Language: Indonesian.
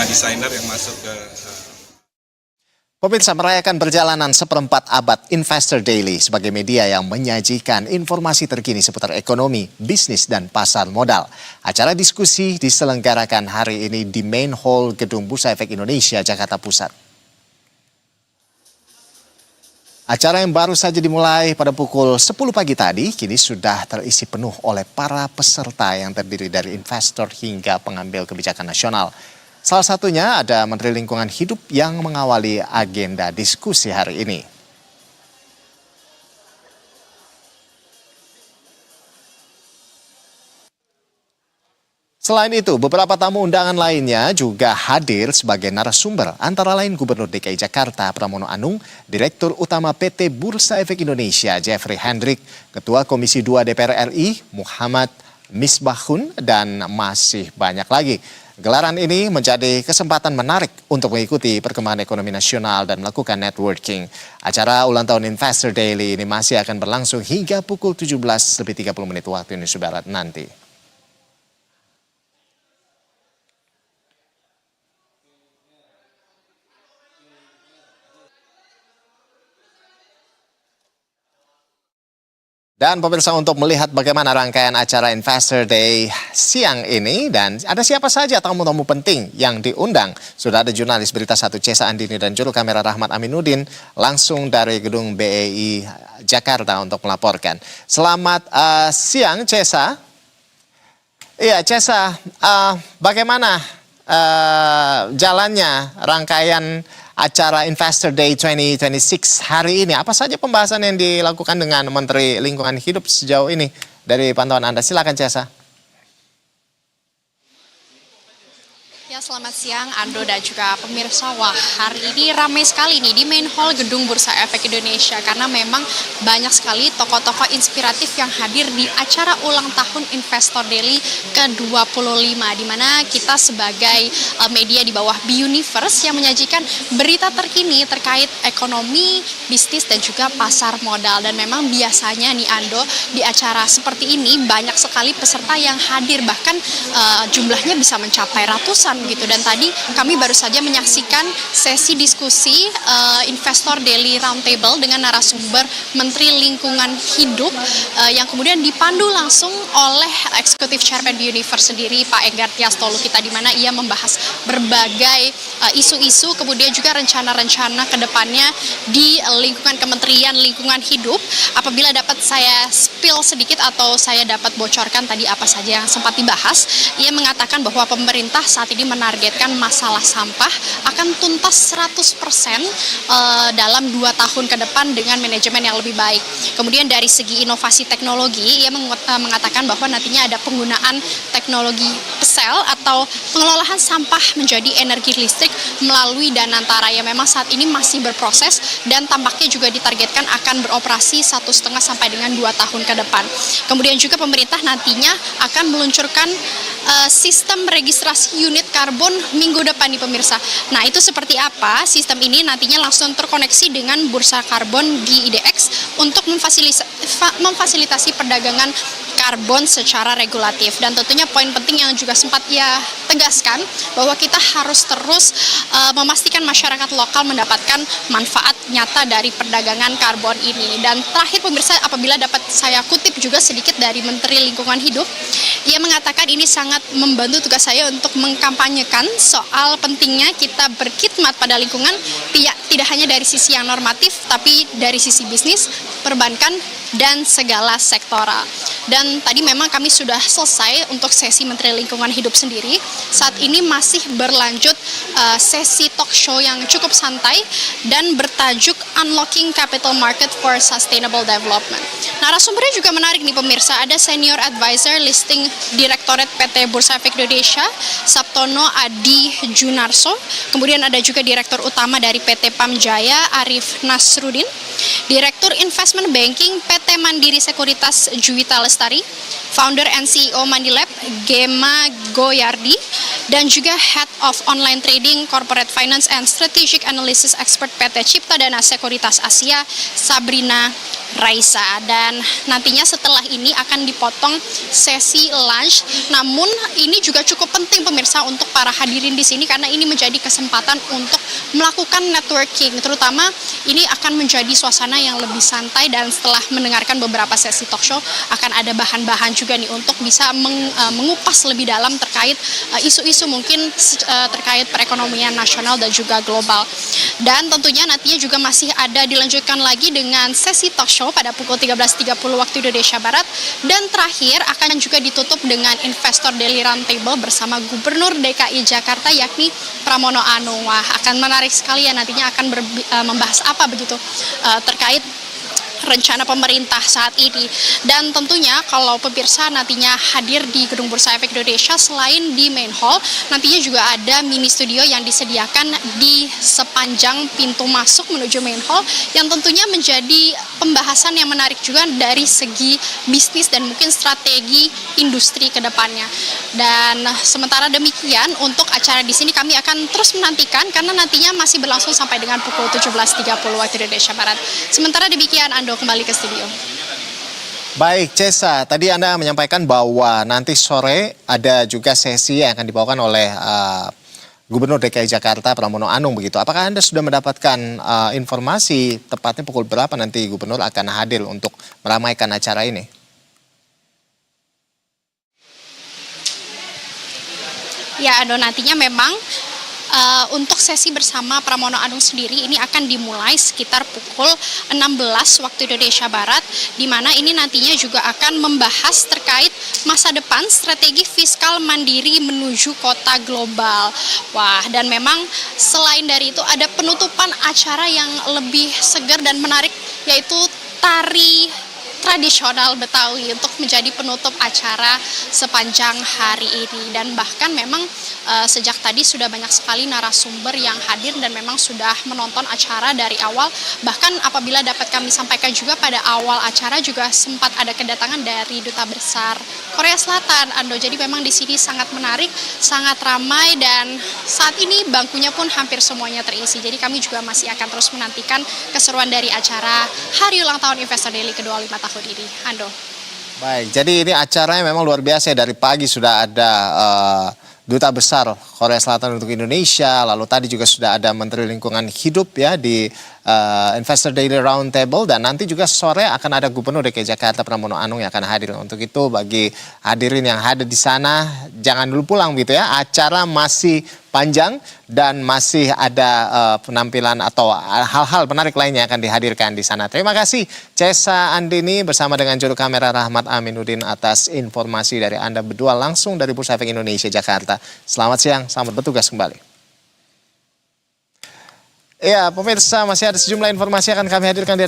desainer yang masuk ke Pemirsa, merayakan perjalanan seperempat abad Investor Daily sebagai media yang menyajikan informasi terkini seputar ekonomi, bisnis, dan pasar modal. Acara diskusi diselenggarakan hari ini di Main Hall Gedung Bursa Efek Indonesia, Jakarta Pusat. Acara yang baru saja dimulai pada pukul 10 pagi tadi, kini sudah terisi penuh oleh para peserta yang terdiri dari investor hingga pengambil kebijakan nasional. Salah satunya ada Menteri Lingkungan Hidup yang mengawali agenda diskusi hari ini. Selain itu, beberapa tamu undangan lainnya juga hadir sebagai narasumber, antara lain Gubernur DKI Jakarta Pramono Anung, Direktur Utama PT Bursa Efek Indonesia Jeffrey Hendrik, Ketua Komisi 2 DPR RI Muhammad Misbahun, dan masih banyak lagi. Gelaran ini menjadi kesempatan menarik untuk mengikuti perkembangan ekonomi nasional dan melakukan networking. Acara ulang tahun Investor Daily ini masih akan berlangsung hingga pukul 17.30 waktu Indonesia Barat nanti. Dan pemirsa, untuk melihat bagaimana rangkaian acara Investor Day siang ini dan ada siapa saja tamu-tamu penting yang diundang, sudah ada jurnalis Berita 1 Cesa Andini dan juru kamera Rahmat Aminuddin langsung dari gedung BEI Jakarta untuk melaporkan. Selamat siang Cesa. Iya Cesa, bagaimana jalannya rangkaian acara Investor Day 2026 hari ini? Apa saja pembahasan yang dilakukan dengan Menteri Lingkungan Hidup sejauh ini dari pantauan Anda? Silakan Cesa. Ya, selamat siang Ando dan juga pemirsa. Wah, hari ini ramai sekali nih di Main Hall Gedung Bursa Efek Indonesia karena memang banyak sekali tokoh-tokoh inspiratif yang hadir di acara ulang tahun Investor Daily ke-25, di mana kita sebagai media di bawah B-Universe yang menyajikan berita terkini terkait ekonomi, bisnis, dan juga pasar modal. Dan memang biasanya nih Ando, di acara seperti ini banyak sekali peserta yang hadir, bahkan jumlahnya bisa mencapai ratusan begitu. Dan tadi kami baru saja menyaksikan sesi diskusi Investor Daily Roundtable dengan narasumber Menteri Lingkungan Hidup yang kemudian dipandu langsung oleh Eksekutif Chairman Universe sendiri, Pak Enggar Tias Tolukita, di mana ia membahas berbagai isu-isu, kemudian juga rencana-rencana ke depannya di lingkungan Kementerian Lingkungan Hidup. Apabila dapat saya spill sedikit atau saya dapat bocorkan tadi apa saja yang sempat dibahas, ia mengatakan bahwa pemerintah saat ini menargetkan masalah sampah akan tuntas 100% dalam 2 tahun ke depan dengan manajemen yang lebih baik. Kemudian dari segi inovasi teknologi, ia mengatakan bahwa nantinya ada penggunaan teknologi pesel atau pengelolaan sampah menjadi energi listrik melalui Danantara yang memang saat ini masih berproses dan tampaknya juga ditargetkan akan beroperasi 1,5 sampai dengan 2 tahun ke depan. Kemudian juga pemerintah nantinya akan meluncurkan sistem registrasi unit karbon minggu depan nih pemirsa. Nah, itu seperti apa? Sistem ini nantinya langsung terkoneksi dengan bursa karbon di IDX untuk memfasilitasi perdagangan karbon secara regulatif. Dan tentunya poin penting yang juga sempat ia tegaskan bahwa kita harus terus memastikan masyarakat lokal mendapatkan manfaat nyata dari perdagangan karbon ini. Dan terakhir pemirsa, apabila dapat saya kutip juga sedikit dari Menteri Lingkungan Hidup, ia mengatakan ini sangat membantu tugas saya untuk mengkampanyekan soal pentingnya kita berkhidmat pada lingkungan, tidak hanya dari sisi yang normatif, tapi dari sisi bisnis, perbankan, dan segala sektoral. Dan tadi memang kami sudah selesai untuk sesi Menteri Lingkungan Hidup sendiri. Saat ini masih berlanjut sesi talk show yang cukup santai dan bertajuk Unlocking Capital Market for Sustainable Development. Narasumbernya juga menarik nih pemirsa, ada Senior Advisor Listing Direktorat PT Bursa Efek Indonesia, Sabtono Adi Junarso. Kemudian ada juga Direktur Utama dari PT Pamjaya, Arif Nasruddin. Direktur Investment Banking PT Mandiri Sekuritas Juwita Lestari, Founder and CEO Mandilab Gema Goyardi, dan juga Head of Online Trading, Corporate Finance and Strategic Analysis Expert PT Cipta Dana Sekuritas Asia, Sabrina Raisa. Dan nantinya setelah ini akan dipotong sesi lunch. Namun ini juga cukup penting pemirsa untuk para hadirin di sini karena ini menjadi kesempatan untuk melakukan networking. Terutama ini akan menjadi suasana yang lebih santai, dan setelah mendengarkan beberapa sesi talk show akan ada bahan-bahan juga nih untuk bisa mengupas lebih dalam terkait isu-isu mungkin terkait perekonomian nasional dan juga global. Dan tentunya nantinya juga masih ada dilanjutkan lagi dengan sesi talk show pada pukul 13.30 waktu Indonesia Barat, dan terakhir akan juga ditutup dengan Investor Daily Roundtable bersama Gubernur DKI Jakarta yakni Pramono Anung. Wah, akan menarik sekali ya, nantinya akan membahas apa begitu terkait rencana pemerintah saat ini. Dan tentunya kalau pemirsa nantinya hadir di Gedung Bursa Efek Indonesia, selain di main hall, nantinya juga ada mini studio yang disediakan di sepanjang pintu masuk menuju main hall, yang tentunya menjadi pembahasan yang menarik juga dari segi bisnis dan mungkin strategi industri ke depannya. Dan sementara demikian untuk acara di sini kami akan terus menantikan karena nantinya masih berlangsung sampai dengan pukul 17.30 waktu Indonesia Barat. Sementara demikian, Ando kembali ke studio. Baik, Cesa, tadi Anda menyampaikan bahwa nanti sore ada juga sesi yang akan dibawakan oleh Gubernur DKI Jakarta Pramono Anung begitu. Apakah Anda sudah mendapatkan informasi tepatnya pukul berapa nanti Gubernur akan hadir untuk meramaikan acara ini? Ya, Ando, nantinya memang untuk sesi bersama Pramono Anung sendiri ini akan dimulai sekitar pukul 16 waktu Indonesia Barat, di mana ini nantinya juga akan membahas terkait masa depan strategi fiskal mandiri menuju kota global. Wah, dan memang selain dari itu ada penutupan acara yang lebih segar dan menarik, yaitu tari tradisional Betawi untuk menjadi penutup acara sepanjang hari ini. Dan bahkan memang sejak tadi sudah banyak sekali narasumber yang hadir dan memang sudah menonton acara dari awal. Bahkan apabila dapat kami sampaikan juga pada awal acara juga sempat ada kedatangan dari Duta Besar Korea Selatan, Ando. Jadi memang di sini sangat menarik, sangat ramai, dan saat ini bangkunya pun hampir semuanya terisi. Jadi kami juga masih akan terus menantikan keseruan dari acara Hari Ulang Tahun Investor Daily ke-25 tahun ini, Ando. Baik, jadi ini acaranya memang luar biasa. Dari pagi sudah ada Duta Besar Korea Selatan untuk Indonesia, lalu tadi juga sudah ada Menteri Lingkungan Hidup ya di Investor Daily Roundtable, dan nanti juga sore akan ada Gubernur DKI Jakarta Pramono Anung yang akan hadir. Untuk itu bagi hadirin yang ada di sana jangan dulu pulang gitu ya, acara masih panjang dan masih ada penampilan atau hal-hal menarik lainnya akan dihadirkan di sana. Terima kasih Cesa Andini bersama dengan juru kamera Rahmat Aminuddin atas informasi dari Anda berdua langsung dari Bursa Efek Indonesia Jakarta. Selamat siang, selamat bertugas kembali. Ya, pemirsa, masih ada sejumlah informasi yang akan kami hadirkan di